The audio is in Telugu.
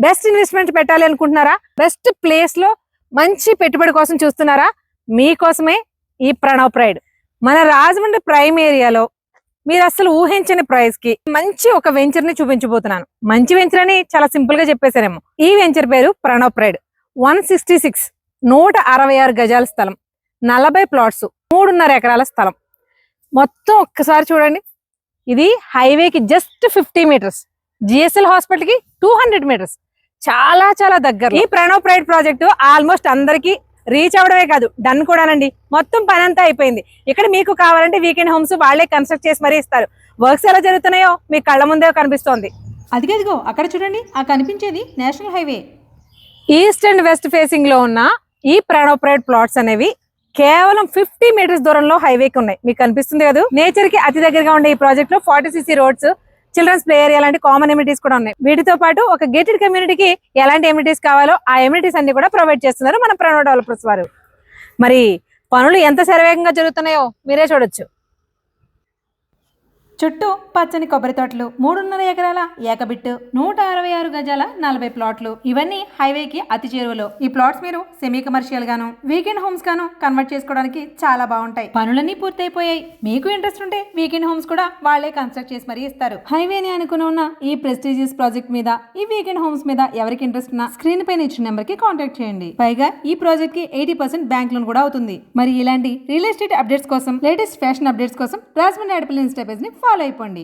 బెస్ట్ ఇన్వెస్ట్మెంట్ పెట్టాలి అనుకుంటున్నారా? బెస్ట్ ప్లేస్ లో మంచి పెట్టుబడి కోసం చూస్తున్నారా? మీకోసమే ఈ ప్రణవ్ ప్రైడ్. మన రాజమండ్రి ప్రైమ్ ఏరియాలో మీరు అసలు ఊహించని ప్రైస్ కి మంచి ఒక వెంచర్ ని చూపించబోతున్నాను. మంచి వెంచర్ అని చాలా సింపుల్ గా చెప్పేశారేమో. ఈ వెంచర్ పేరు ప్రణవ్ ప్రైడ్. 166 166 గజాల స్థలం, 40 ప్లాట్స్, 3.5 ఎకరాల స్థలం. మొత్తం ఒక్కసారి చూడండి. ఇది హైవేకి జస్ట్ 50 మీటర్స్, జిఎస్ఎల్ హాస్పిటల్ కి 200 మీటర్స్, చాలా చాలా దగ్గర. ఈ ప్రణవ్ ప్రైడ్ ప్రాజెక్టు ఆల్మోస్ట్ అందరికి రీచ్ అవడమే కాదు, డన్ కూడానండి. మొత్తం పని అంతా అయిపోయింది. ఇక్కడ మీకు కావాలంటే వీకెండ్ హోమ్స్ వాళ్ళే కన్స్ట్రక్ట్ చేసి మరీ ఇస్తారు. వర్క్స్ ఎలా జరుగుతున్నాయో మీ కళ్ళ ముందే కనిపిస్తోంది. అదిగో అక్కడ చూడండి, ఆ కనిపించేది national highway. East and west facing లో ఉన్న ఈ ప్రణవ్ ప్రైడ్ ప్లాట్స్ అనేవి కేవలం 50 మీటర్స్ దూరంలో హైవేకి ఉన్నాయి. మీకు కనిపిస్తుంది కదా. నేచర్ కి అతి దగ్గరగా ఉండే ఈ ప్రాజెక్ట్ లో 40cc roads, childrens play area లాంటి కామన్ ఎమ్యూనిటీస్ కూడా ఉన్నాయి. వీటితో పాటు ఒక గేటెడ్ కమ్యూనిటీకి ఎలాంటి ఎమ్యూనిటీస్ కావాలో ఆ ఎమ్యూనిటీస్ అన్ని కూడా ప్రొవైడ్ చేస్తున్నారు మన ప్రణవ్ డెవలపర్స్ వారు. మరి పనులు ఎంత శరవేగంగా జరుగుతున్నాయో మీరే చూడొచ్చు. చుట్టూ పచ్చని కొబ్బరి తోటలు, 3.5 ఎకరాల ఏకబిట్టు, 166 గజాల 40 ప్లాట్లు. ఇవన్నీ హైవేకి అతి చేరువలో. ఈ ప్లాట్స్ మీరు సెమీ కమర్షియల్ గాను, వీకెండ్ హోమ్స్ గాను కన్వర్ట్ చేసుకోవడానికి చాలా బాగుంటాయి. పనులన్నీ పూర్తయిపోయాయి. మీకు ఇంట్రెస్ట్ ఉంటే వీకెండ్ హోమ్స్ కూడా వాళ్ళే కన్స్ట్రక్ట్ చేసి మరీ ఇస్తారు. హైవేని అనుకుని ఉన్న ఈ ప్రెస్టీజియస్ ప్రాజెక్ట్ మీద, ఈ వీకెండ్ హోమ్స్ మీద ఎవరికి ఇంట్రెస్ట్ ఉన్నా స్క్రీన్ పైన ఇచ్చిన నెంబర్ కి కాంటాక్ట్ చేయండి. పైగా ఈ ప్రాజెక్ట్ కి 80% బ్యాంక్ లోన్ కూడా అవుతుంది. మరి ఇలాంటి రియల్ ఎస్టేట్ అప్డేట్స్ కోసం, లేటెస్ట్ ఫ్యాషన్ అప్డేట్స్ కోసం రాజమండ్రి ఆడపల్లి ఇన్స్టా పేజ్ ని ఫాలో అయిపోండి.